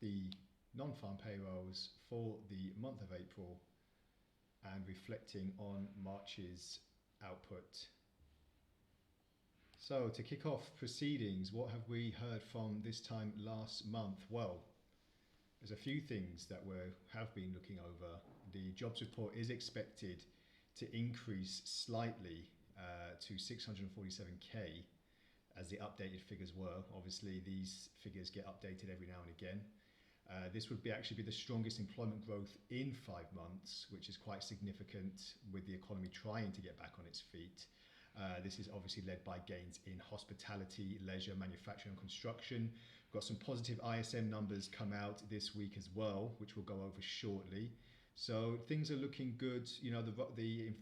the non-farm payrolls for the month of April and reflecting on March's output. So to kick off proceedings, what have we heard from this time last month? Well, there's a few things that we have been looking over. The jobs report is expected to increase slightly to 647k, as the updated figures were. Obviously, these figures get updated every now and again. This would actually be the strongest employment growth in 5 months, which is quite significant with the economy trying to get back on its feet. This is obviously led by gains in hospitality, leisure, manufacturing and construction. We've got some positive ISM numbers come out this week as well, which we'll go over shortly. So things are looking good. You know, the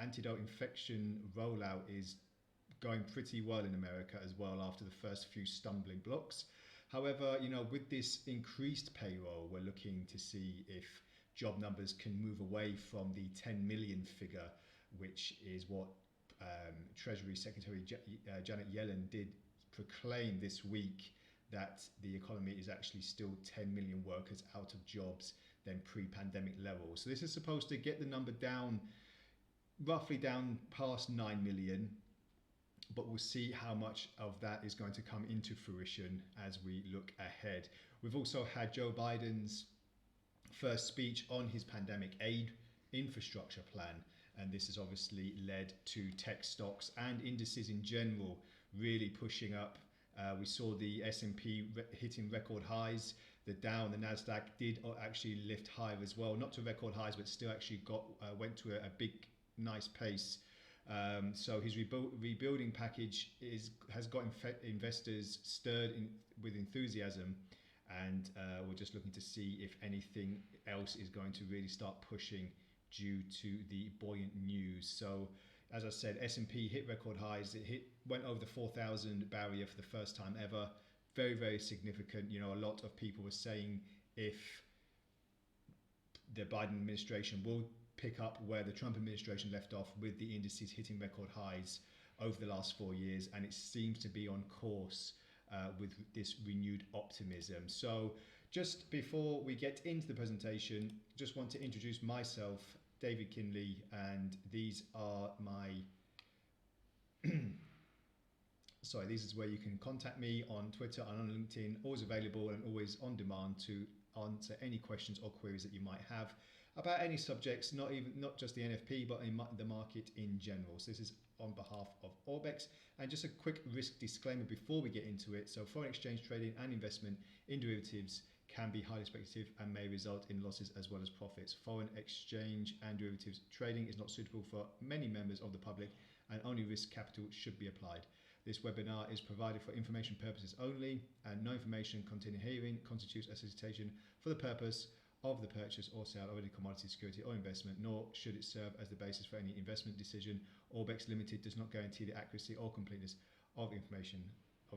antidote infection rollout is going pretty well in America as well after the first few stumbling blocks. However, you know, with this increased payroll, we're looking to see if job numbers can move away from the 10 million figure, which is what Treasury Secretary Janet Yellen did proclaim this week, that the economy is actually still 10 million workers out of jobs than pre-pandemic levels. So this is supposed to get the number down, roughly down past 9 million, but we'll see how much of that is going to come into fruition as we look ahead. We've also had Joe Biden's first speech on his pandemic aid infrastructure plan, and this has obviously led to tech stocks and indices in general really pushing up. We saw the S&P hitting record highs. The Dow and the Nasdaq did actually lift higher as well, not to record highs, but still actually went to a big nice pace. So his rebuilding package has got investors stirred with enthusiasm, and we're just looking to see if anything else is going to really start pushing due to the buoyant news. So as I said, S&P hit record highs. It went over the 4,000 barrier for the first time ever. Very, very significant. You know, a lot of people were saying if the Biden administration will pick up where the Trump administration left off, with the indices hitting record highs over the last 4 years, and it seems to be on course with this renewed optimism. So just before we get into the presentation, just want to introduce myself, David Kindley, and these are my this is where you can contact me on Twitter and on LinkedIn, always available and always on demand to answer any questions or queries that you might have about any subjects, not just the NFP, but in the market in general. So this is on behalf of Orbex. And just a quick risk disclaimer before we get into it. So foreign exchange trading and investment in derivatives can be highly speculative and may result in losses as well as profits. Foreign exchange and derivatives trading is not suitable for many members of the public, and only risk capital should be applied. This webinar is provided for information purposes only, and no information contained herein constitutes a solicitation for the purpose of the purchase or sale of any commodity, security or investment, nor should it serve as the basis for any investment decision. Orbex Limited does not guarantee the accuracy or completeness of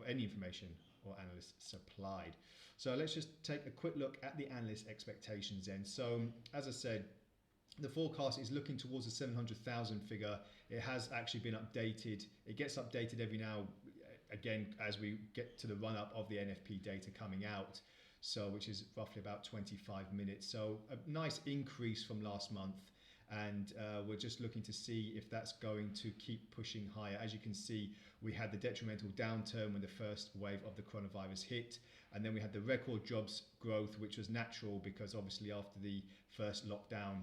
any information or analyst supplied. So let's just take a quick look at the analyst expectations then. So as I said, the forecast is looking towards the 700,000 figure. It has actually been updated. It gets updated every now again as we get to the run up of the NFP data coming out, so which is roughly about 25 minutes. So a nice increase from last month, and we're just looking to see if that's going to keep pushing higher. As you can see, we had the detrimental downturn when the first wave of the coronavirus hit, and then we had the record jobs growth, which was natural because obviously after the first lockdown,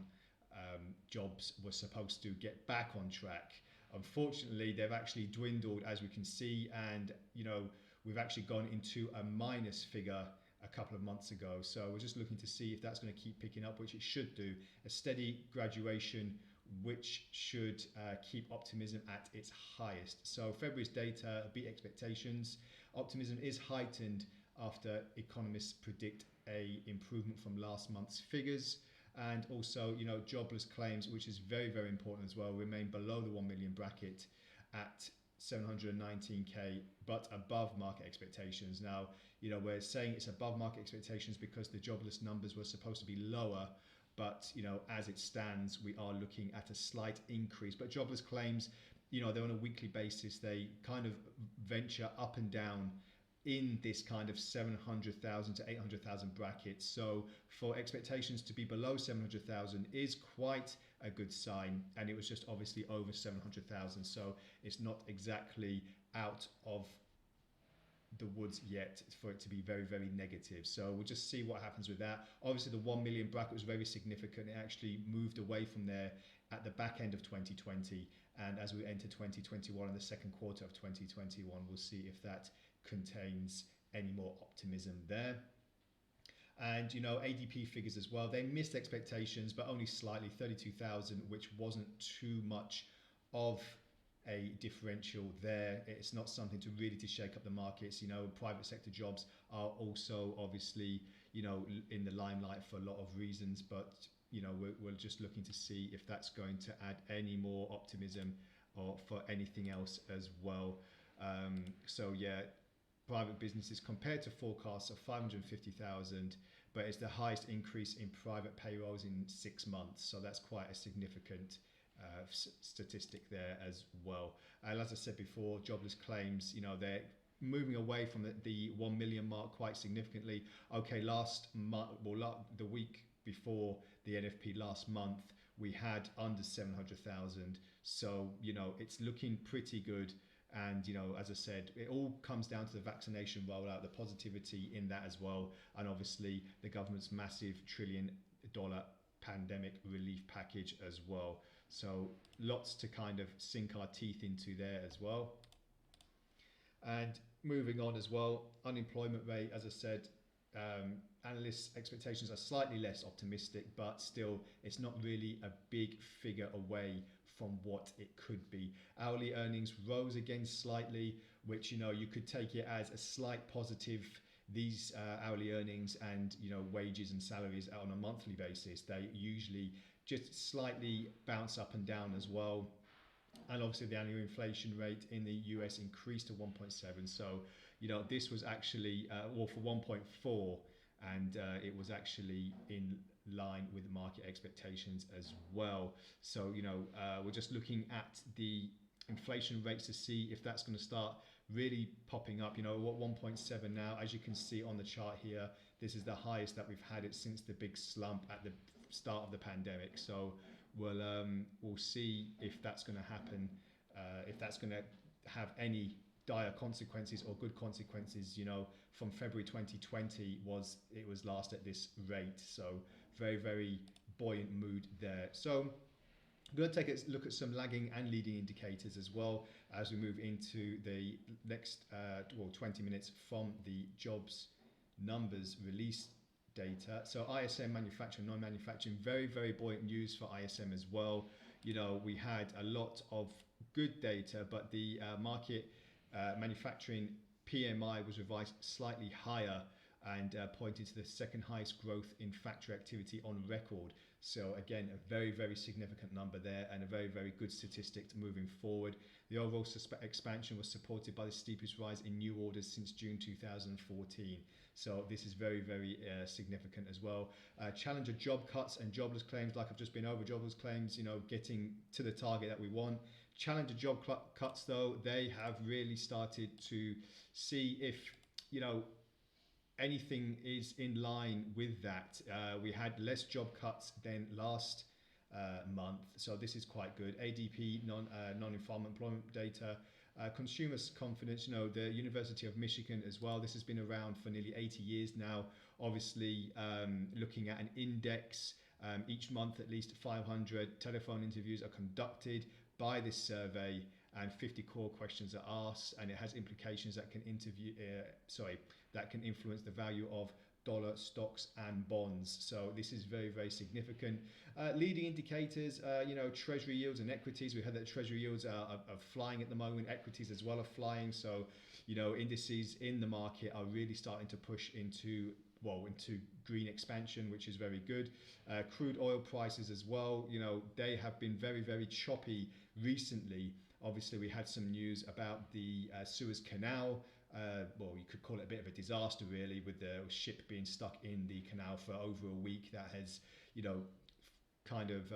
jobs were supposed to get back on track. Unfortunately, they've actually dwindled, as we can see, and you know, we've actually gone into a minus figure a couple of months ago. So we're just looking to see if that's going to keep picking up, which it should do. A steady graduation, which should keep optimism at its highest. So February's data beat expectations. Optimism is heightened after economists predict a improvement from last month's figures. And also, you know, jobless claims, which is very, very important as well, remain below the 1 million bracket at 719k, but above market expectations. Now, you know, we're saying it's above market expectations because the jobless numbers were supposed to be lower, but, you know, as it stands, we are looking at a slight increase. But jobless claims, you know, they're on a weekly basis. They kind of venture up and down in this kind of 700,000 to 800,000 bracket. So for expectations to be below 700,000 is quite a good sign, and it was just obviously over 700,000. So it's not exactly out of the woods yet for it to be very, very negative. So we'll just see what happens with that. Obviously the 1 million bracket was very significant. It actually moved away from there at the back end of 2020, and as we enter 2021 and the second quarter of 2021, we'll see if that contains any more optimism there. And you know, ADP figures as well, they missed expectations but only slightly, 32,000, which wasn't too much of a differential there. It's not something to really to shake up the markets. You know, private sector jobs are also obviously, you know, in the limelight for a lot of reasons, but you know, we're just looking to see if that's going to add any more optimism or for anything else as well. So yeah, private businesses compared to forecasts of 550,000, but it's the highest increase in private payrolls in 6 months. So that's quite a significant statistic there as well. And as I said before, jobless claims, you know, they're moving away from the 1 million mark quite significantly. Okay, last month, well, the week before the NFP last month, we had under 700,000. So, you know, it's looking pretty good. And, you know, as I said, it all comes down to the vaccination rollout, the positivity in that as well. And obviously the government's massive $1 trillion pandemic relief package as well. So lots to kind of sink our teeth into there as well. And moving on as well, unemployment rate, as I said, analysts' expectations are slightly less optimistic, but still it's not really a big figure away from what it could be. Hourly earnings rose again slightly, which, you know, you could take it as a slight positive. These hourly earnings and, you know, wages and salaries on a monthly basis, they usually just slightly bounce up and down as well. And obviously the annual inflation rate in the US increased to 1.7. So, you know, this was actually, well, for 1.4, and it was actually in line with market expectations as well. So, you know, we're just looking at the inflation rates to see if that's going to start really popping up. You know, what 1.7 now, as you can see on the chart here, this is the highest that we've had it since the big slump at the start of the pandemic. So we'll see if that's going to happen, if that's going to have any dire consequences or good consequences. You know, from February 2020 it was last at this rate. So very, very buoyant mood there. So I'm going to take a look at some lagging and leading indicators as well as we move into the next 20 minutes from the jobs numbers release data. So ISM, manufacturing, non-manufacturing, very, very buoyant news for ISM as well. You know, we had a lot of good data, but the market manufacturing PMI was revised slightly higher and pointed to the second highest growth in factory activity on record. So again, a very, very significant number there and a very, very good statistic moving forward. The overall expansion was supported by the steepest rise in new orders since June 2014. So this is very, very significant as well. Challenger job cuts and jobless claims, like I've just been over, jobless claims, you know, getting to the target that we want. Challenger job cuts, though, they have really started to see if, you know, anything is in line with that. We had less job cuts than last month, so this is quite good. ADP, non-farm employment data, consumer confidence, you know, the University of Michigan as well. This has been around for nearly 80 years now. Obviously, looking at an index, each month at least 500 telephone interviews are conducted by this survey, and 50 core questions are asked, and it has implications that can that can influence the value of dollar stocks and bonds. So this is very, very significant. Leading indicators, you know, treasury yields and equities. We heard that treasury yields are flying at the moment. Equities as well are flying. So, you know, indices in the market are really starting to push into green expansion, which is very good. Crude oil prices as well, you know, they have been very, very choppy recently. Obviously, we had some news about the Suez Canal. Well, you could call it a bit of a disaster, really, with the ship being stuck in the canal for over a week. That has, you know, kind of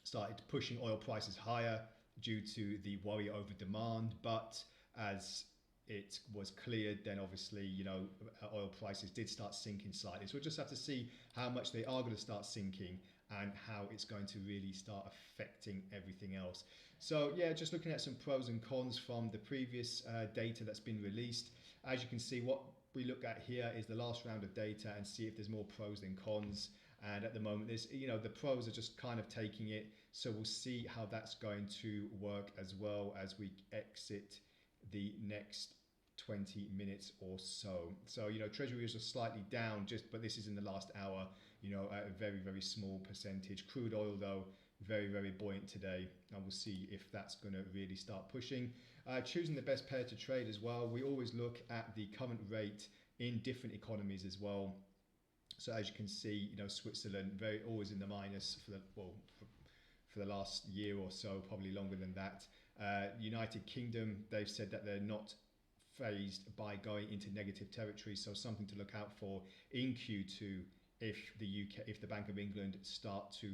started pushing oil prices higher due to the worry over demand. But as it was cleared, then obviously, oil prices did start sinking slightly. So we'll just have to see how much they are going to start sinking and how it's going to really start affecting everything else. So yeah, just looking at some pros and cons from the previous data that's been released. As you can see, what we look at here is the last round of data and see if there's more pros than cons. And at the moment, there's, the pros are just kind of taking it. So we'll see how that's going to work as well as we exit the next 20 minutes or so. So, Treasury is slightly down, but this is in the last hour, at a very, very small percentage. Crude oil, though, very, very buoyant today. And we'll see if that's going to really start pushing. Choosing the best pair to trade as well. We always look at the current rate in different economies as well. So as you can see, Switzerland always in the minus for the last year or so, probably longer than that. United Kingdom, they've said that they're not phased by going into negative territory, so something to look out for in Q2 if the Bank of England start to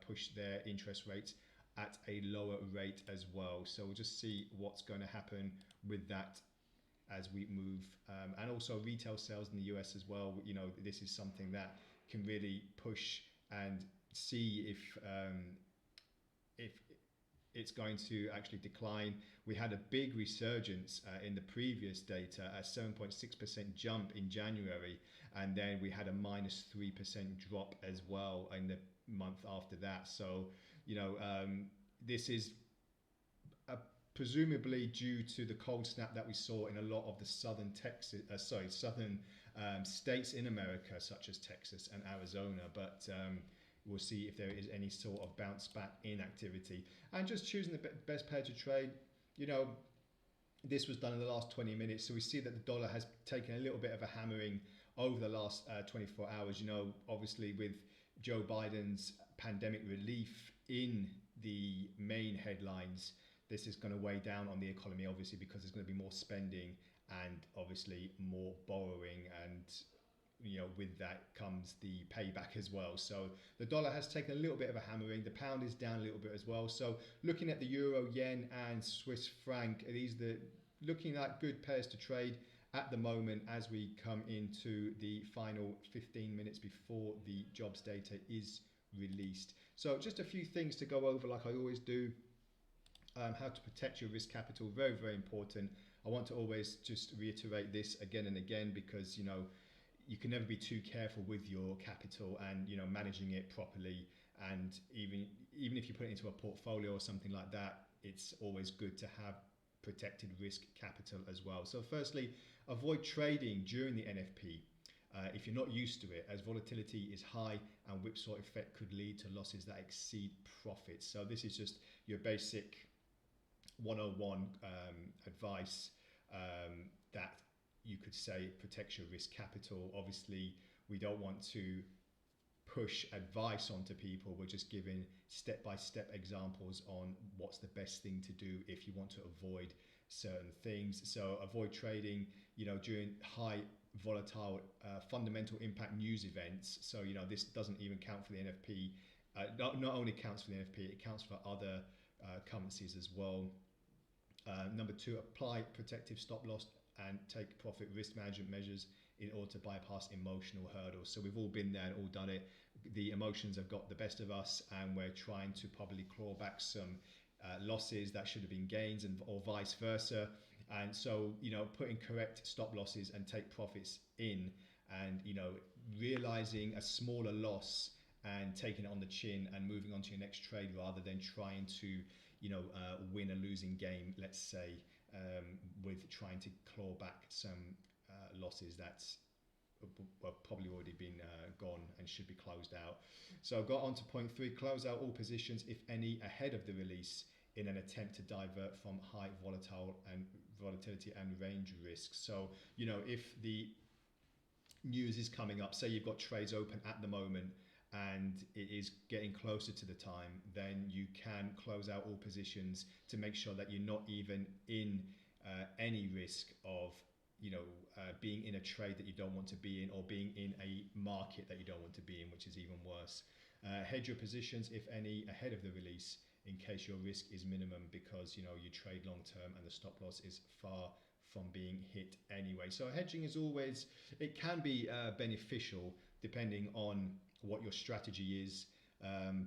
push their interest rates at a lower rate as well. So we'll just see what's going to happen with that as we move, and also retail sales in the US as well. This is something that can really push and see if it's going to actually decline. We had a big resurgence in the previous data, a 7.6% jump in January, and then we had a -3% drop as well in the month after that. So, this is presumably due to the cold snap that we saw in a lot of the southern states in America, such as Texas and Arizona. But we'll see if there is any sort of bounce back in activity. And just choosing the best pair to trade, this was done in the last 20 minutes. So we see that the dollar has taken a little bit of a hammering over the last 24 hours. Obviously with Joe Biden's pandemic relief in the main headlines, this is going to weigh down on the economy, obviously, because there's going to be more spending and obviously more borrowing, and with that comes the payback as well. So the dollar has taken a little bit of a hammering. The pound is down a little bit as well. So looking at the euro, yen and Swiss franc, these are looking like good pairs to trade at the moment as we come into the final 15 minutes before the jobs data is released. So just a few things to go over like I always do. How to protect your risk capital, very, very important. I want to always just reiterate this again and again because, you can never be too careful with your capital and, managing it properly. And even if you put it into a portfolio or something like that, it's always good to have protected risk capital as well. So firstly, avoid trading during the NFP. If you're not used to it, as volatility is high and whipsaw effect could lead to losses that exceed profits. So this is just your basic 101 advice that you could say protects your risk capital. Obviously, we don't want to push advice onto people. We're just giving step-by-step examples on what's the best thing to do if you want to avoid certain things. So avoid trading, during high volatile fundamental impact news events. So, this doesn't even count for the NFP. Not only counts for the NFP, it counts for other currencies as well. Number 2, apply protective stop loss and take profit risk management measures in order to bypass emotional hurdles. So we've all been there and all done it. The emotions have got the best of us and we're trying to probably claw back some losses that should have been gains, or vice versa. And so, putting correct stop losses and take profits in and, realizing a smaller loss and taking it on the chin and moving on to your next trade rather than trying to, win a losing game, let's say, with trying to claw back some losses that's probably already been gone and should be closed out. So I've got on to point 3, close out all positions, if any, ahead of the release in an attempt to divert from high volatility and range risks. So, if the news is coming up, say you've got trades open at the moment and it is getting closer to the time, then you can close out all positions to make sure that you're not even in any risk of being in a trade that you don't want to be in, or being in a market that you don't want to be in, which is even worse. Hedge your positions, if any, ahead of the release in case your risk is minimum, because you trade long term and the stop loss is far, from being hit anyway. So hedging is always, it can be beneficial depending on what your strategy is.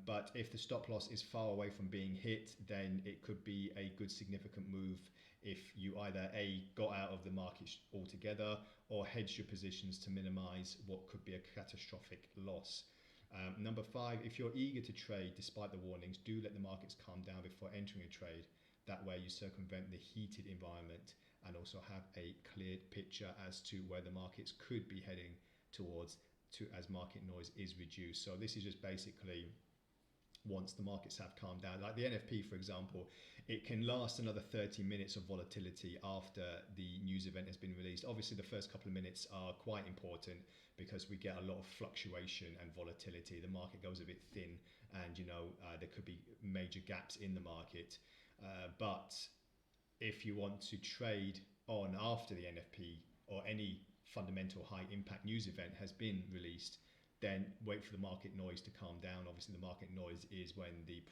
But if the stop loss is far away from being hit, then it could be a good significant move if you either got out of the market altogether or hedged your positions to minimize what could be a catastrophic loss. Number 5, if you're eager to trade despite the warnings, do let the markets calm down before entering a trade. That way you circumvent the heated environment and also have a clear picture as to where the markets could be heading towards as market noise is reduced. So this is just basically once the markets have calmed down, like the NFP for example, it can last another 30 minutes of volatility after the news event has been released. Obviously the first couple of minutes are quite important because we get a lot of fluctuation and volatility. The market goes a bit thin and there could be major gaps in the market. But if you want to trade on after the NFP or any fundamental high impact news event has been released, then wait for the market noise to calm down. Obviously the market noise is when the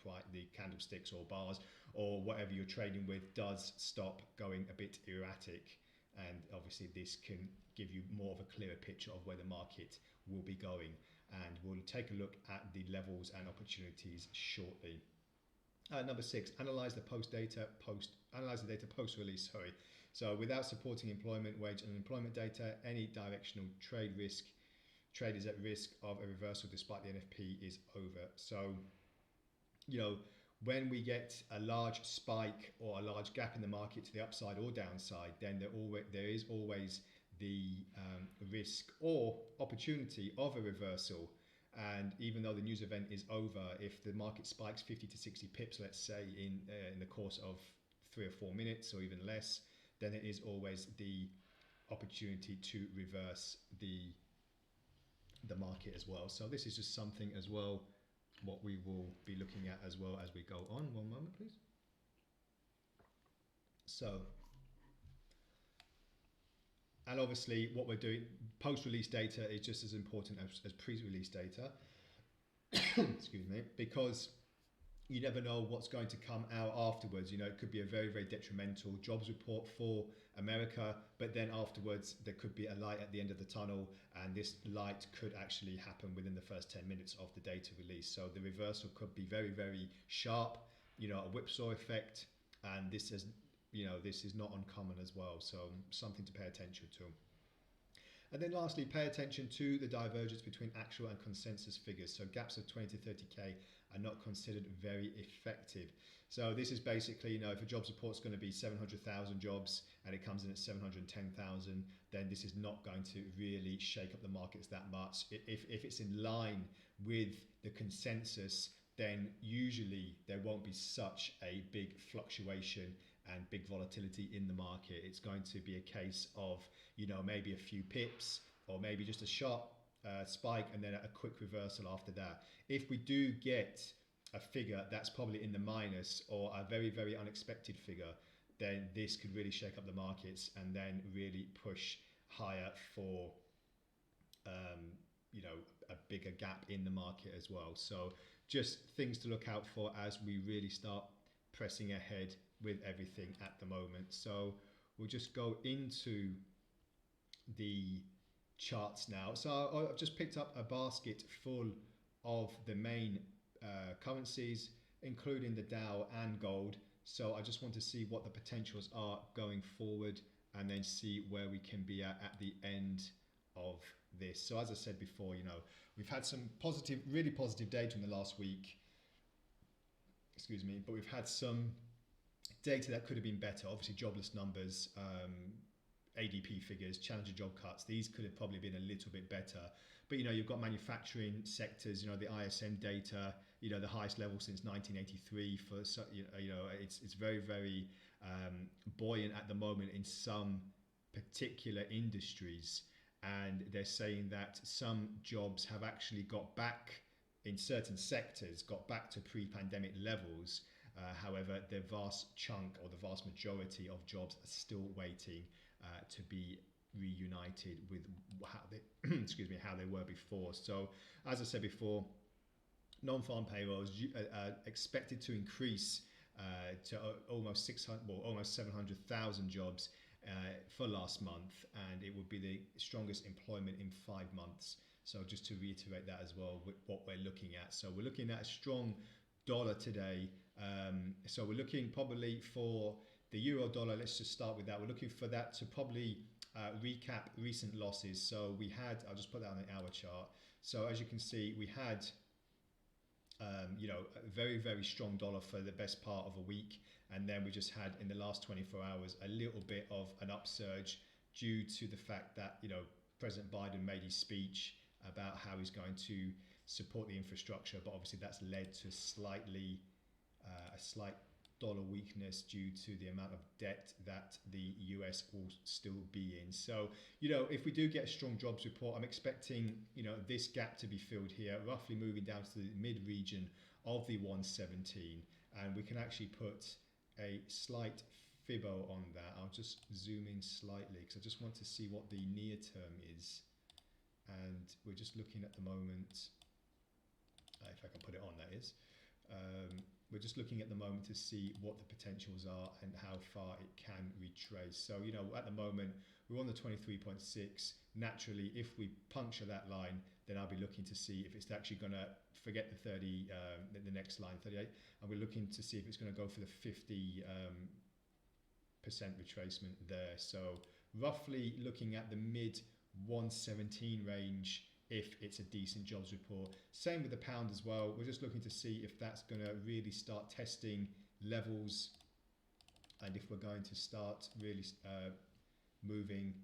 candlesticks or bars or whatever you're trading with does stop going a bit erratic, and obviously this can give you more of a clearer picture of where the market will be going, and we'll take a look at the levels and opportunities shortly. Number 6, analyze the data post release. So without supporting employment, wage and unemployment data, any directional trade is at risk of a reversal despite the NFP is over. So, when we get a large spike or a large gap in the market to the upside or downside, then there is always the risk or opportunity of a reversal. And even though the news event is over, if the market spikes 50 to 60 pips, let's say in the course of 3 or 4 minutes or even less, then there is always the opportunity to reverse the market as well. So this is just something as well what we will be looking at as well as we go on. One moment please. So, and obviously what we're doing, post-release data is just as important as pre-release data, excuse me, because you never know what's going to come out afterwards. It could be a very, very detrimental jobs report for America, but then afterwards there could be a light at the end of the tunnel, and this light could actually happen within the first 10 minutes of the data release. So the reversal could be very, very sharp, a whipsaw effect, and this is not uncommon as well. So something to pay attention to. And then lastly, pay attention to the divergence between actual and consensus figures. So gaps of 20 to 30k are not considered very effective. So this is basically, if a jobs report is going to be 700,000 jobs and it comes in at 710,000, then this is not going to really shake up the markets that much. If it's in line with the consensus, then usually there won't be such a big fluctuation and big volatility in the market. It's going to be a case of, maybe a few pips or maybe just a sharp spike and then a quick reversal after that. If we do get a figure that's probably in the minus or a very, very unexpected figure, then this could really shake up the markets and then really push higher for, a bigger gap in the market as well. So just things to look out for as we really start pressing ahead with everything at the moment. So we'll just go into the charts now. So I've just picked up a basket full of the main currencies, including the Dow and gold. So I just want to see what the potentials are going forward and then see where we can be at the end of this. So as I said before, we've had some really positive data in the last week, but we've had some data that could have been better. Obviously jobless numbers, ADP figures, challenger job cuts, these could have probably been a little bit better. But you've got manufacturing sectors, the ISM data, the highest level since 1983 for, it's very, very buoyant at the moment in some particular industries. And they're saying that some jobs have actually got back, in certain sectors, got back to pre-pandemic levels. However, the vast chunk or the vast majority of jobs are still waiting to be reunited with how they, how they were before. So, as I said before, non-farm payrolls expected to increase to almost 700,000 jobs, for last month, and it would be the strongest employment in 5 months. So just to reiterate that as well, with what we're looking at. So we're looking at a strong dollar today. So we're looking probably for the euro dollar. Let's just start with that. We're looking for that to probably recap recent losses. So we had, I'll just put that on the hour chart. So as you can see, we had a very, very strong dollar for the best part of a week. And then we just had in the last 24 hours a little bit of an upsurge due to the fact that, President Biden made his speech about how he's going to support the infrastructure. But obviously that's led to a slight dollar weakness due to the amount of debt that the US will still be in. So, if we do get a strong jobs report, I'm expecting, this gap to be filled here, roughly moving down to the mid region of the 117. And we can actually put a slight fibbo on that. I'll just zoom in slightly because I just want to see what the near term is. And we're just looking at the moment, if I can put it on, that is. We're just looking at the moment to see what the potentials are and how far it can retrace. So, at the moment, we're on the 23.6. Naturally, if we puncture that line, then I'll be looking to see if it's actually going to forget the 30, the next line, 38. And we're looking to see if it's going to go for the 50% retracement there. So roughly looking at the mid 117 range if it's a decent jobs report. Same with the pound as well. We're just looking to see if that's going to really start testing levels and if we're going to start really moving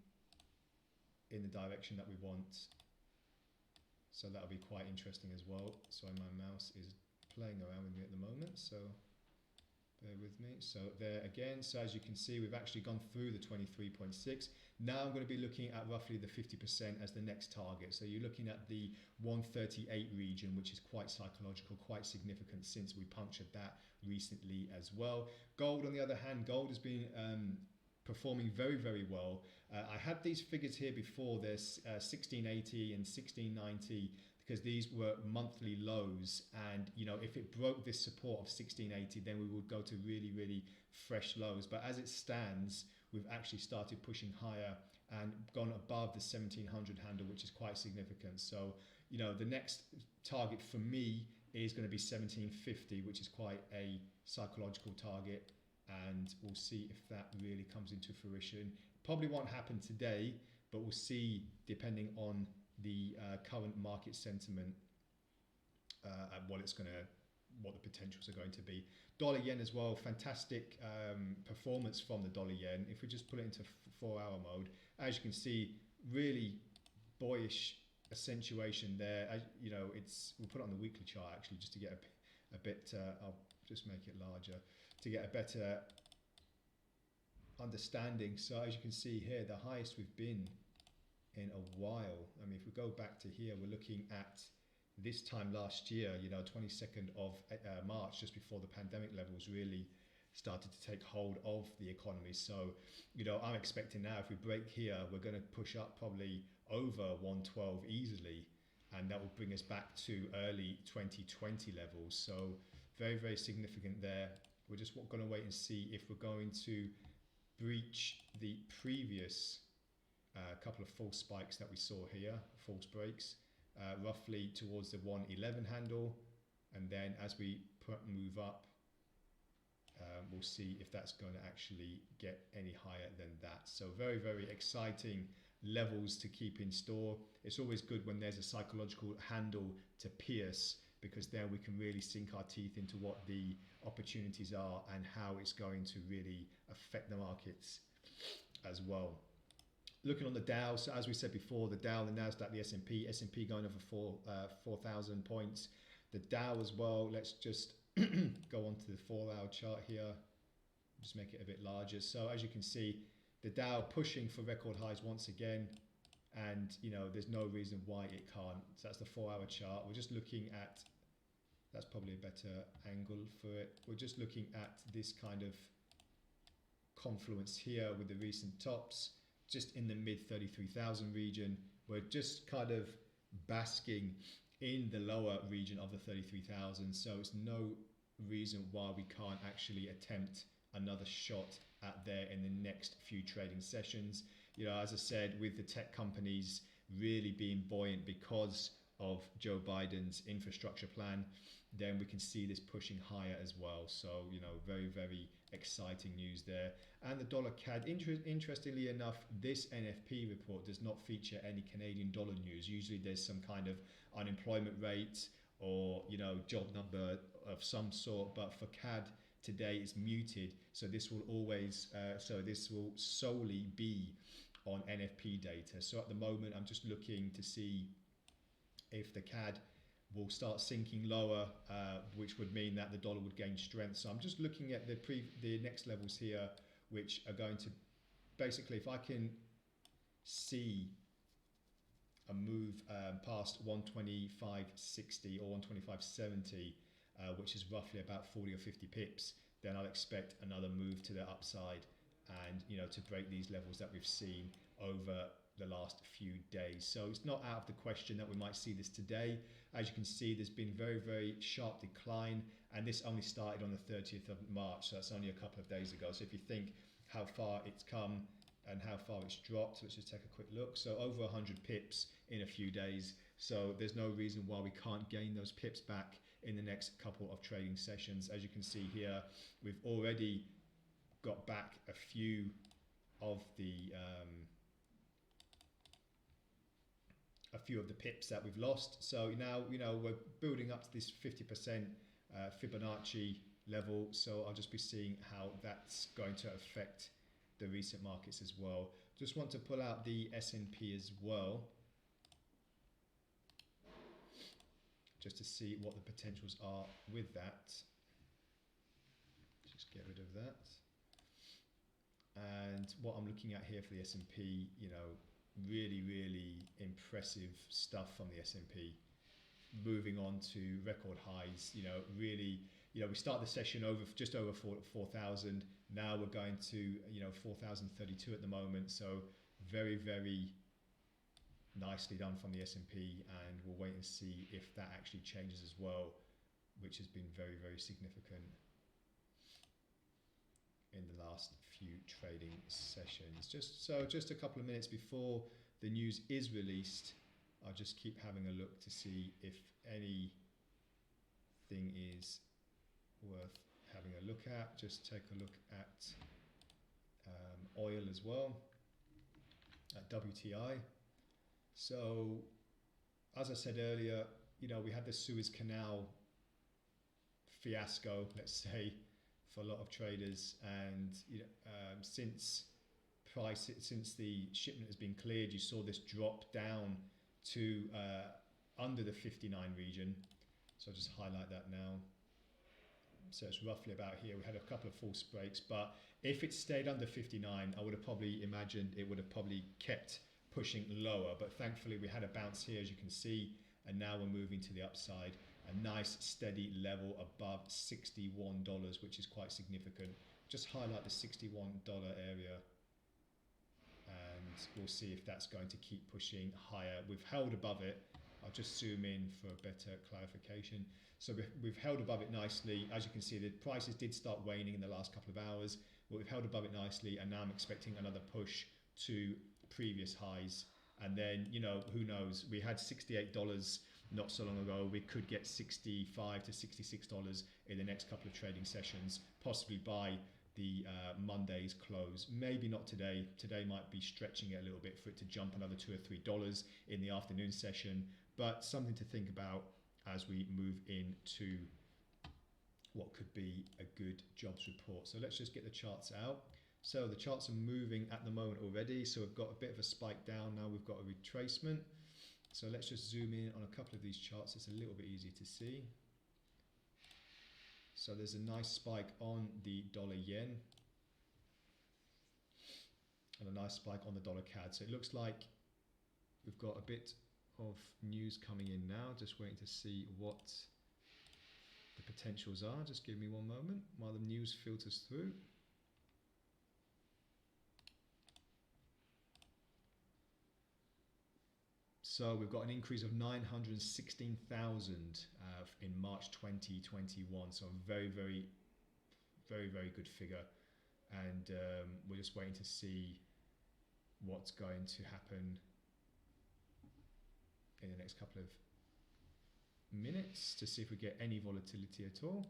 in the direction that we want. So that'll be quite interesting as well. Sorry, my mouse is playing around with me at the moment, so bear with me. So there again, so as you can see, we've actually gone through the 23.6. Now I'm going to be looking at roughly the 50% as the next target. So you're looking at the 138 region, which is quite psychological, quite significant since we punctured that recently as well. Gold, on the other hand, gold has been performing very, very well. I had these figures here before. There's 1680 and 1690 because these were monthly lows, and if it broke this support of 1680, then we would go to really, really fresh lows. But as it stands, we've actually started pushing higher and gone above the 1700 handle, which is quite significant. So the next target for me is going to be 1750, which is quite a psychological target, and we'll see if that really comes into fruition. Probably won't happen today, but we'll see depending on the current market sentiment and what the potentials are going to be. Dollar yen as well, fantastic performance from the dollar yen. If we just put it into 4-hour mode, as you can see, really boyish accentuation there. We'll put it on the weekly chart actually just to get a bit. I'll just make it larger to get a better understanding. So as you can see here, the highest we've been in a while. I mean, if we go back to here, we're looking at this time last year, 22nd of March, just before the pandemic levels really started to take hold of the economy. So, I'm expecting now if we break here, we're going to push up probably over 112 easily, and that will bring us back to early 2020 levels. So very, very significant there. We're just going to wait and see if we're going to breach the previous couple of false spikes that we saw here, false breaks, roughly towards the 111 handle, and then as we move up, we'll see if that's going to actually get any higher than that. So very, very exciting levels to keep in store. It's always good when there's a psychological handle to pierce, because then we can really sink our teeth into what the opportunities are and how it's going to really affect the markets as well. Looking on the Dow, so as we said before, the Dow, the Nasdaq, the S&P going over 4,000 points. The Dow as well, let's just go on to the 4-hour chart here, just make it a bit larger. So as you can see, the Dow pushing for record highs once again, and there's no reason why it can't. So that's the 4-hour chart. We're just looking at, that's probably a better angle for it. We're just looking at this kind of confluence here with the recent tops, just in the mid 33,000 region. We're just kind of basking in the lower region of the 33,000. So it's no reason why we can't actually attempt another shot at there in the next few trading sessions. You know, as I said, with the tech companies really being buoyant because of Joe Biden's infrastructure plan, then we can see this pushing higher as well. So, you know, very, very exciting news there. And the dollar CAD, interestingly enough, this NFP report does not feature any Canadian dollar news. Usually there's some kind of unemployment rate or, you know, job number of some sort, but for CAD today it's muted. So this will always, this will solely be on NFP data. So at the moment, I'm just looking to see if the CAD will start sinking lower, which would mean that the dollar would gain strength. So I'm just looking at the next levels here, which are going to basically, if I can see a move past 125.60 or 125.70, which is roughly about 40 or 50 pips, then I'll expect another move to the upside, and you know, to break these levels that we've seen over the last few days. So it's not out of the question that we might see this today. As you can see, there's been very, very sharp decline, and this only started on the 30th of March, so that's only a couple of days ago. So if you think how far it's come and how far it's dropped, let's just take a quick look. So over 100 pips in a few days. So there's no reason why we can't gain those pips back in the next couple of trading sessions. As you can see here, we've already got back a few of the pips that we've lost. So now, you know, we're building up to this 50% Fibonacci level. So I'll just be seeing how that's going to affect the recent markets as well. Just want to pull out the S&P as well, just to see what the potentials are with that. Just get rid of that. And what I'm looking at here for the S&P, you know, really, really impressive stuff from the S&P. Moving on to record highs, you know, really, you know, we start the session over just over 4,000. Now we're going to, you know, 4,032 at the moment. So very, very nicely done from the S&P, and we'll wait and see if that actually changes as well, which has been very, very significant in the last few trading sessions. Just a couple of minutes before the news is released, I'll just keep having a look to see if anything is worth having a look at. Just take a look at oil as well, at WTI. So as I said earlier, you know, we had the Suez Canal fiasco, let's say, for a lot of traders, and you know, since the shipment has been cleared, you saw this drop down to under the 59 region. So I'll just highlight that now. So it's roughly about here. We had a couple of false breaks, but if it stayed under 59, I would have probably imagined it would have probably kept pushing lower. But thankfully we had a bounce here, as you can see, and now we're moving to the upside. A nice steady level above $61, which is quite significant. Just highlight the $61 area, and we'll see if that's going to keep pushing higher. We've held above it. I'll just zoom in for a better clarification. So we've held above it nicely. As you can see, the prices did start waning in the last couple of hours, but we've held above it nicely, and now I'm expecting another push to previous highs. And then, you know, who knows? We had $68 not so long ago. We could get $65 to $66 in the next couple of trading sessions, possibly by the Monday's close. Maybe not today. Today might be stretching it a little bit for it to jump another $2 or $3 in the afternoon session, but something to think about as we move into what could be a good jobs report. So let's just get the charts out. So the charts are moving at the moment already. So we've got a bit of a spike down. Now we've got a retracement. So let's just zoom in on a couple of these charts. It's a little bit easier to see. So there's a nice spike on the dollar yen and a nice spike on the dollar CAD. So it looks like we've got a bit of news coming in now. Just waiting to see what the potentials are. Just give me one moment while the news filters through. So we've got an increase of 916,000 in March 2021. So a very, very good figure. and we're just waiting to see what's going to happen in the next couple of minutes to see if we get any volatility at all.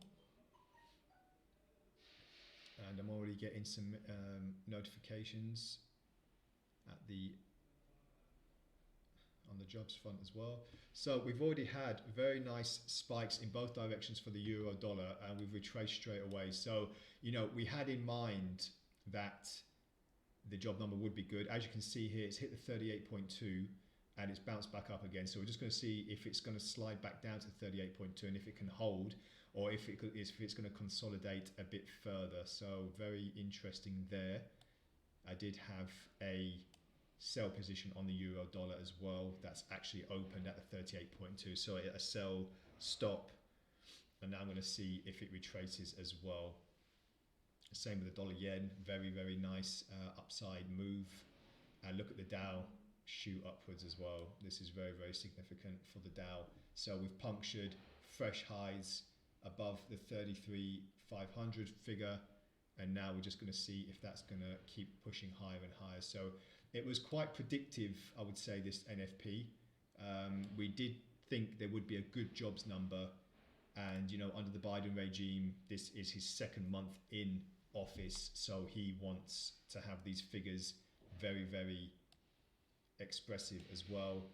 And I'm already getting some notifications at on the jobs front as well. So we've already had very nice spikes in both directions for the euro dollar, and we've retraced straight away. So, you know, we had in mind that the job number would be good. As you can see here, it's hit the 38.2 and it's bounced back up again. So we're just going to see if it's going to slide back down to 38.2 and if it can hold, or if it's going to consolidate a bit further. So very interesting there. I did have a sell position on the euro dollar as well. That's actually opened at the 38.2. So a sell stop. And now I'm going to see if it retraces as well. Same with the dollar yen. Very, very nice upside move. And look at the Dow shoot upwards as well. This is very, very significant for the Dow. So we've punctured fresh highs above the 33,500 figure. And now we're just going to see if that's going to keep pushing higher and higher. So it was quite predictive, I would say, this NFP. We did think there would be a good jobs number. And, you know, under the Biden regime, this is his second month in office. So he wants to have these figures very, very expressive as well.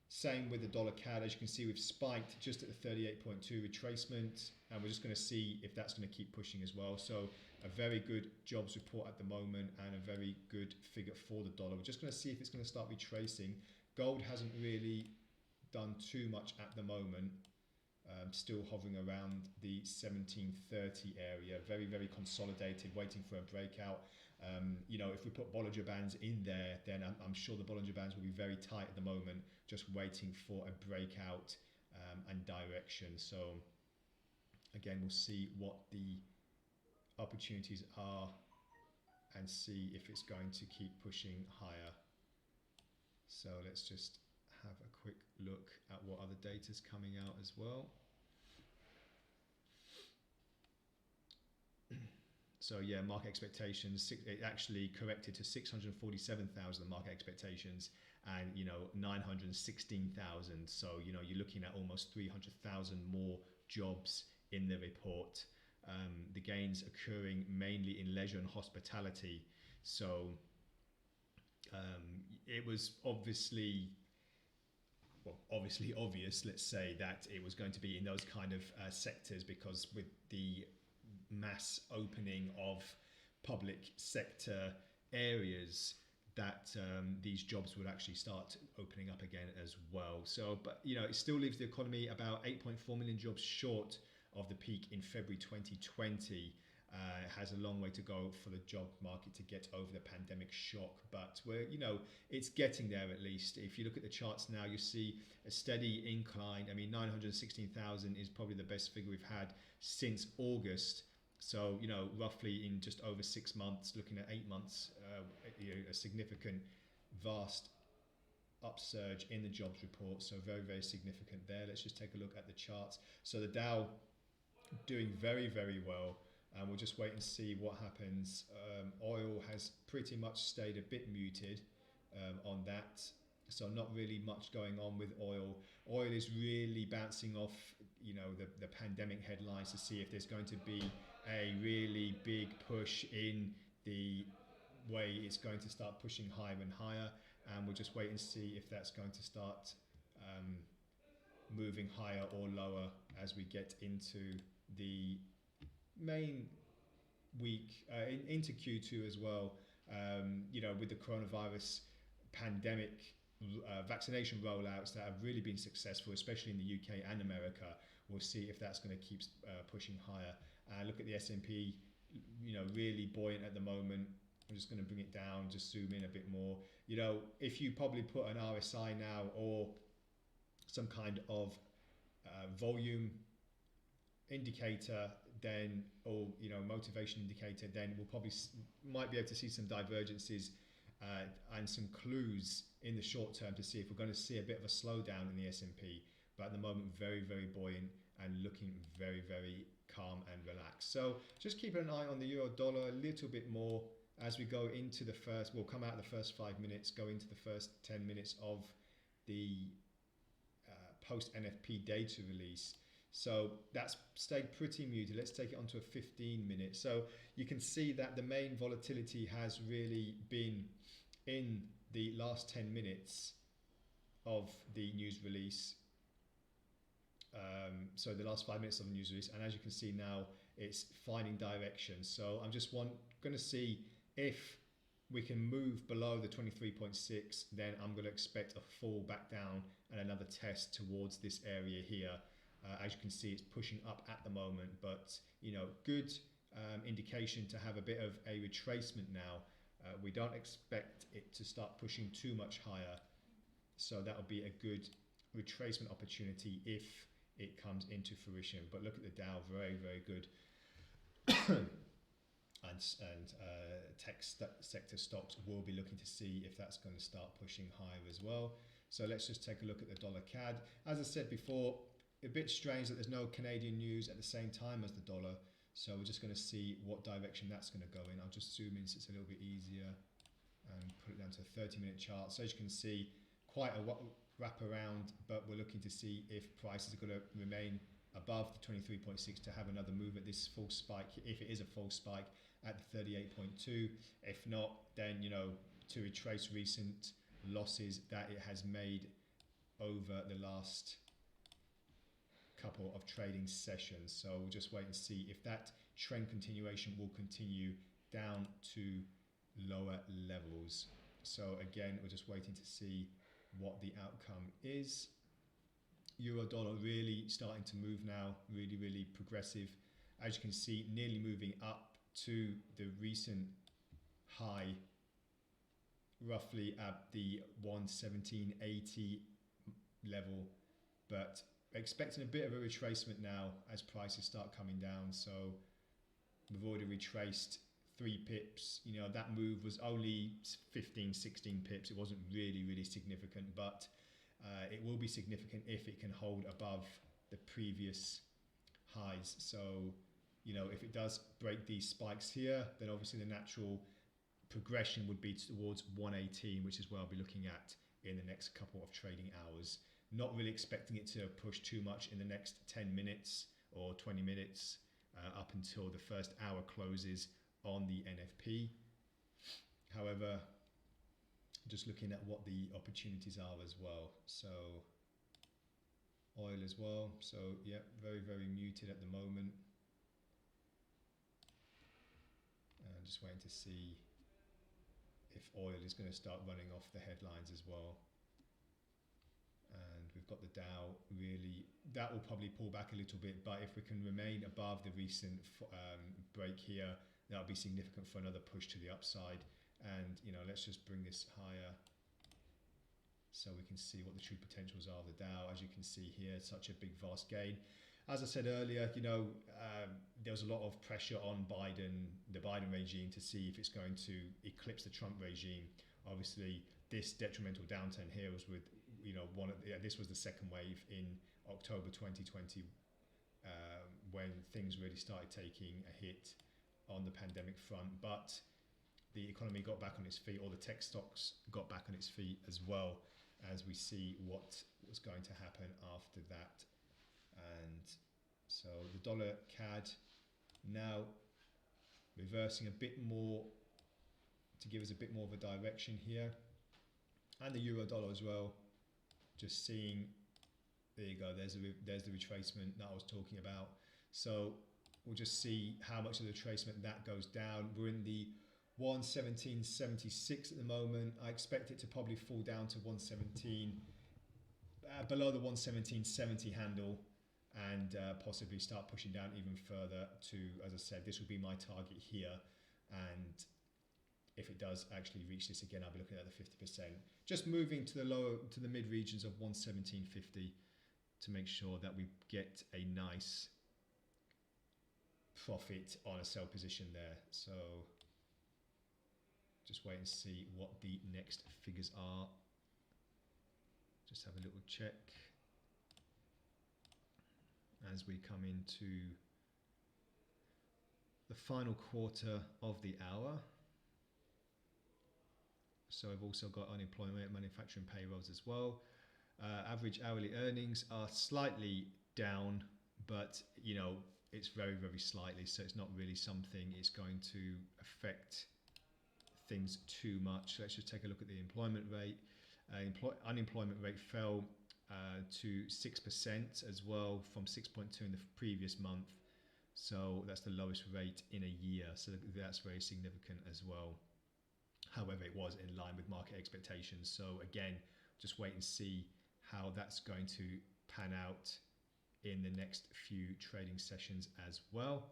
Same with the dollar CAD. As you can see, we've spiked just at the 38.2 retracement. And we're just going to see if that's going to keep pushing as well. So a very good jobs report at the moment and a very good figure for the dollar. We're just going to see if it's going to start retracing. Gold hasn't really done too much at the moment. Still hovering around the 1730 area. Very, very consolidated, waiting for a breakout. You know, if we put Bollinger Bands in there, then I'm sure the Bollinger Bands will be very tight at the moment, just waiting for a breakout and direction. So again, we'll see what the opportunities are and see if it's going to keep pushing higher. So let's just have a quick look at what other data's coming out as well. So yeah, market expectations, it actually corrected to 647,000 market expectations, and you know, 916,000. So you know, you're looking at almost 300,000 more jobs in the report. The gains occurring mainly in leisure and hospitality. So it was obviously obvious, let's say, that it was going to be in those kind of sectors, because with the mass opening of public sector areas, that these jobs would actually start opening up again as well. So, but you know, it still leaves the economy about 8.4 million jobs short of the peak in February 2020. It has a long way to go for the job market to get over the pandemic shock, but we're, you know, it's getting there at least. If you look at the charts now, you see a steady incline. I mean, 916,000 is probably the best figure we've had since August. So, you know, roughly in just over 6 months, looking at 8 months, you know, a significant, vast upsurge in the jobs report. So very, very significant there. Let's just take a look at the charts. So the Dow doing very, very well. And we'll just wait and see what happens. Oil has pretty much stayed a bit muted on that. So not really much going on with oil. Oil is really bouncing off, you know, the pandemic headlines to see if there's going to be a really big push in the way it's going to start pushing higher and higher. And we'll just wait and see if that's going to start moving higher or lower as we get into the main week into Q2 as well. You know, with the coronavirus pandemic vaccination rollouts that have really been successful, especially in the UK and America, we'll see if that's going to keep pushing higher. Look at the S&P, you know, really buoyant at the moment. I'm just going to bring it down, just zoom in a bit more. You know, if you probably put an RSI now or some kind of volume indicator, then, or you know, motivation indicator, then we'll probably might be able to see some divergences and some clues in the short term to see if we're going to see a bit of a slowdown in the S&P. But at the moment, very, very buoyant and looking very, very calm and relaxed. So just keep an eye on the euro dollar a little bit more as we go into the first, we'll come out of the first 5 minutes, go into the first 10 minutes of the post NFP data release. So that's stayed pretty muted. Let's take it onto a 15 minute. So you can see that the main volatility has really been in the last 10 minutes of the news release. So the last 5 minutes of the news release, and as you can see now, it's finding direction. So I'm just going to see if we can move below the 23.6, then I'm going to expect a fall back down and another test towards this area here. As you can see, it's pushing up at the moment, but good indication to have a bit of a retracement now. We don't expect it to start pushing too much higher, so that will be a good retracement opportunity if it comes into fruition. But look at the Dow, very, very good. and tech sector stocks will be looking to see if that's going to start pushing higher as well. So let's just take a look at the dollar CAD. As I said before, a bit strange that there's no Canadian news at the same time as the dollar. So we're just going to see what direction that's going to go in. I'll just zoom in so it's a little bit easier and put it down to a 30-minute chart. So as you can see, quite a wrap around, but we're looking to see if prices are going to remain above the 23.6 to have another move at this full spike, if it is a full spike at the 38.2. If not, then to retrace recent losses that it has made over the last couple of trading sessions. So we'll just wait and see if that trend continuation will continue down to lower levels. So again, we're just waiting to see what the outcome is. Euro dollar really starting to move now, really, really progressive. As you can see, nearly moving up to the recent high, roughly at the 117.80 level, but expecting a bit of a retracement now as prices start coming down. So we've already retraced 3 pips. That move was only 15, 16 pips. It wasn't really, really significant, but it will be significant if it can hold above the previous highs. So, if it does break these spikes here, then obviously the natural progression would be towards 118, which is where I'll be looking at in the next couple of trading hours. Not really expecting it to push too much in the next 10 minutes or 20 minutes up until the first hour closes on the NFP. However, just looking at what the opportunities are as well. So oil as well. So yeah, very, very muted at the moment. Just waiting to see if oil is going to start running off the headlines as well. And we've got the Dow really, that will probably pull back a little bit, but if we can remain above the recent break here, that'll be significant for another push to the upside. And let's just bring this higher so we can see what the true potentials are of the Dow. As you can see here, such a big vast gain. As I said earlier, there was a lot of pressure on the Biden regime to see if it's going to eclipse the Trump regime. Obviously, this detrimental downturn here was with, this was the second wave in October 2020, when things really started taking a hit on the pandemic front. But the economy got back on its feet, or the tech stocks got back on its feet as well, as we see what was going to happen after that. And so the dollar CAD now reversing a bit more to give us a bit more of a direction here, and the euro dollar as well, just seeing, there you go, there's the retracement that I was talking about. So we'll just see how much of the retracement that goes down. We're in the 117.76 at the moment. I expect it to probably fall down to 117, below the 117.70 handle, and possibly start pushing down even further to, as I said, this would be my target here. And if it does actually reach this again, I'll be looking at the 50%. Just moving to the mid regions of 117.50 to make sure that we get a nice profit on a sell position there. So just wait and see what the next figures are. Just have a little check as we come into the final quarter of the hour. So I've also got unemployment rate, manufacturing payrolls as well. Average hourly earnings are slightly down, but you know, it's very, very slightly, so it's not really something it's going to affect things too much. Let's just take a look at the employment rate. Unemployment rate fell to 6% as well, from 6.2 in the previous month. So that's the lowest rate in a year. So that's very significant as well. However, it was in line with market expectations. So again, just wait and see how that's going to pan out in the next few trading sessions as well.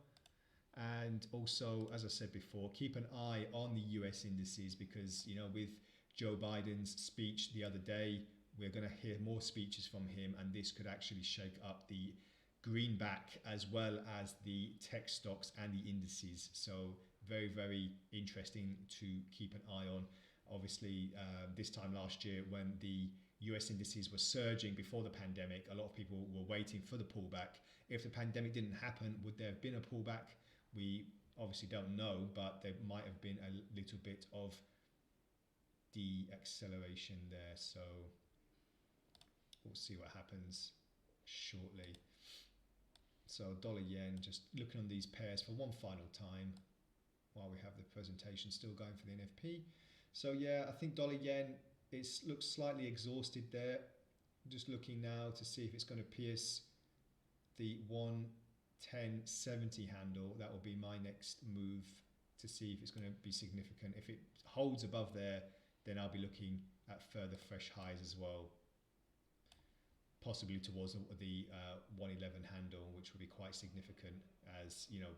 And also, as I said before, keep an eye on the US indices, because, you know, with Joe Biden's speech the other day, we're going to hear more speeches from him, and this could actually shake up the greenback as well as the tech stocks and the indices. So very, very interesting to keep an eye on. Obviously, this time last year when the US indices were surging before the pandemic, a lot of people were waiting for the pullback. If the pandemic didn't happen, would there have been a pullback? We obviously don't know, but there might have been a little bit of de-acceleration there. So we'll see what happens shortly. So dollar yen, just looking on these pairs for one final time while we have the presentation still going for the NFP. So yeah, I think dollar yen, it looks slightly exhausted there. Just looking now to see if it's going to pierce the 110.70 handle. That will be my next move to see if it's going to be significant. If it holds above there, then I'll be looking at further fresh highs as well, possibly towards the 111 handle, which will be quite significant, as you know,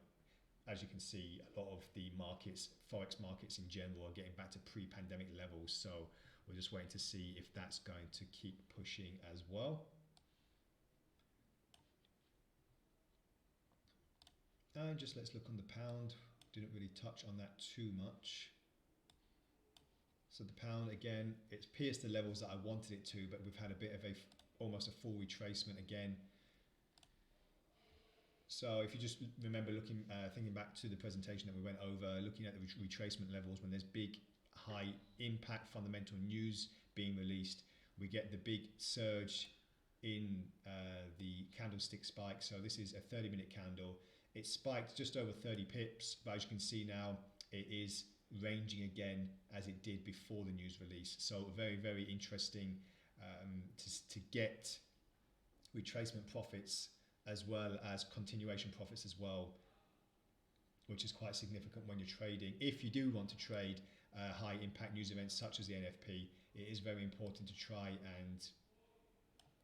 as you can see, a lot of the markets, forex markets in general, are getting back to pre-pandemic levels. So we're just waiting to see if that's going to keep pushing as well. And just let's look on the pound. Didn't really touch on that too much. So the pound, again, it's pierced the levels that I wanted it to, but we've had a bit of almost a full retracement again. So if you just remember thinking back to the presentation that we went over, looking at the retracement levels, when there's big, high impact fundamental news being released, we get the big surge in the candlestick spike. So this is a 30-minute candle. It spiked just over 30 pips, but as you can see now, it is ranging again as it did before the news release. So very, very interesting to get retracement profits as well as continuation profits as well, which is quite significant when you're trading. If you do want to trade high impact news events such as the NFP, it is very important to try and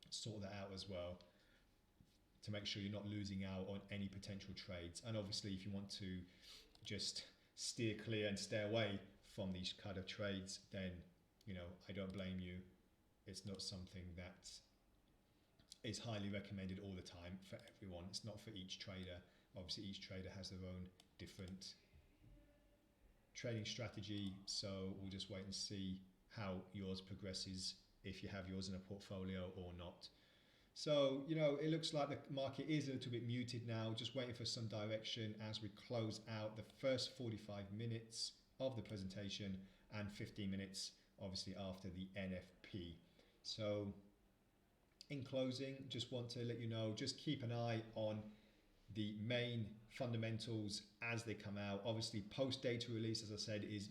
sort that out as well, to make sure you're not losing out on any potential trades. And obviously, if you want to just steer clear and stay away from these kind of trades, then, you know, I don't blame you. It's not something that is highly recommended all the time for everyone. It's not for each trader. Obviously, each trader has their own different trading strategy. So we'll just wait and see how yours progresses, if you have yours in a portfolio or not. So, you know, it looks like the market is a little bit muted now, just waiting for some direction as we close out the first 45 minutes of the presentation and 15 minutes, obviously, after the NFP. So in closing, just want to let you know, just keep an eye on the main fundamentals as they come out. Obviously, post-data release, as I said, it's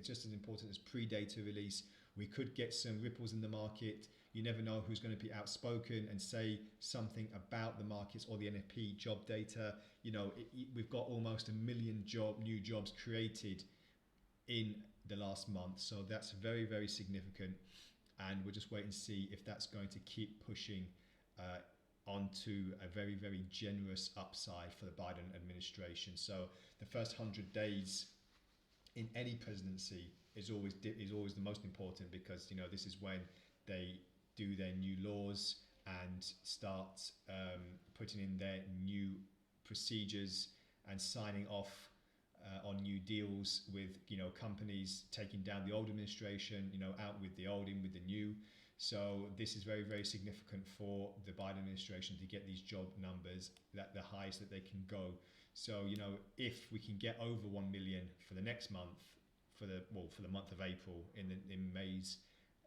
just as important as pre-data release. We could get some ripples in the market. You never know who's going to be outspoken and say something about the markets or the NFP job data. You know, we've got almost 1 million new jobs created in the last month. So that's very, very significant. And we'll just wait and see if that's going to keep pushing onto a very, very generous upside for the Biden administration. So the first 100 days in any presidency is always the most important, because, you know, this is when they do their new laws and start putting in their new procedures and signing off on new deals with, you know, companies taking down the old administration, you know, out with the old, in with the new. So this is very, very significant for the Biden administration to get these job numbers, that the highest that they can go. So, you know, if we can get over 1 million for the next month, for the month of April in May's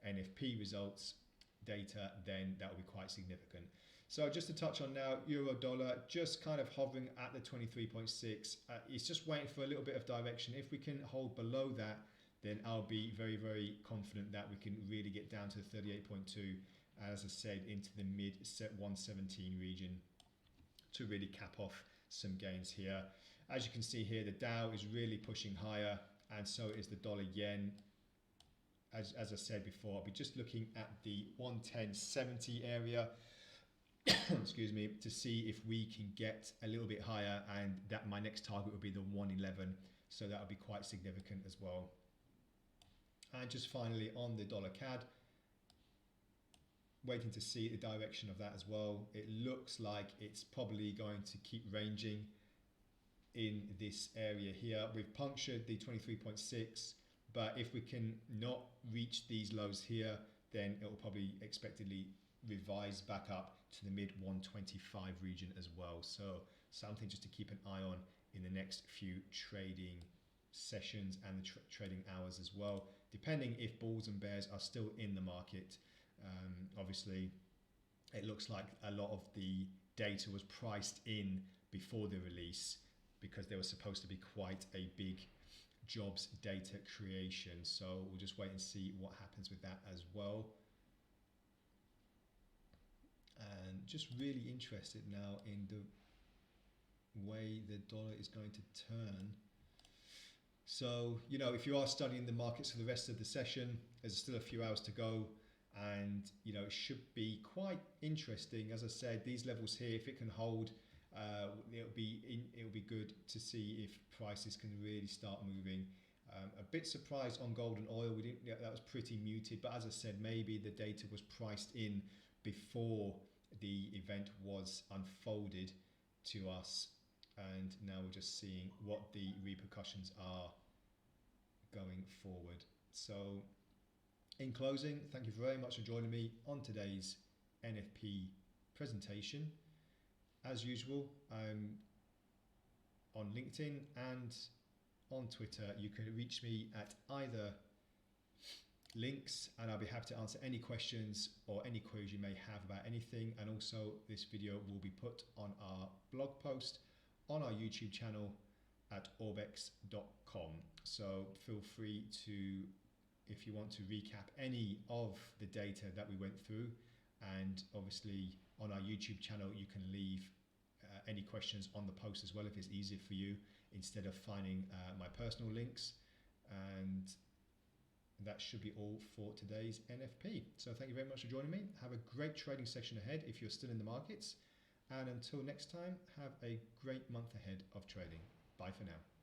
NFP results data, then that will be quite significant. So just to touch on now, euro dollar just kind of hovering at the 23.6. It's just waiting for a little bit of direction. If we can hold below that, then I'll be very, very confident that we can really get down to 38.2, as I said, into the mid 117 region to really cap off some gains here. As you can see here, the Dow is really pushing higher, and so is the dollar yen. As I said before, I'll be just looking at the 110.70 area excuse me, to see if we can get a little bit higher, and that my next target would be the 111, so that would be quite significant as well. And just finally on the dollar CAD, waiting to see the direction of that as well. It looks like it's probably going to keep ranging in this area here. We've punctured the 23.6, but if we can not reach these lows here, then it will probably expectedly revise back up to the mid 125 region as well. So something just to keep an eye on in the next few trading sessions and the trading hours as well, depending if bulls and bears are still in the market. Obviously, it looks like a lot of the data was priced in before the release because there was supposed to be quite a big jobs data creation. So we'll just wait and see what happens with that as well. And just really interested now in the way the dollar is going to turn. So, you know, if you are studying the markets for the rest of the session, there's still a few hours to go, and, you know, it should be quite interesting. As I said, these levels here, if it can hold, it'll be good to see if prices can really start moving. A bit surprised on gold and oil. That was pretty muted, but as I said, maybe the data was priced in before the event was unfolded to us, and now we're just seeing what the repercussions are going forward. So in closing, thank you very much for joining me on today's NFP presentation. As usual, I'm on LinkedIn and on Twitter. You can reach me at either links, and I'll be happy to answer any questions or any queries you may have about anything. And also, this video will be put on our blog post on our YouTube channel at orbex.com. So feel free to, if you want to recap any of the data that we went through, and obviously on our YouTube channel you can leave any questions on the post as well if it's easier for you, instead of finding my personal links. And that should be all for today's NFP. So thank you very much for joining me. Have a great trading session ahead if you're still in the markets. And until next time, have a great month ahead of trading. Bye for now.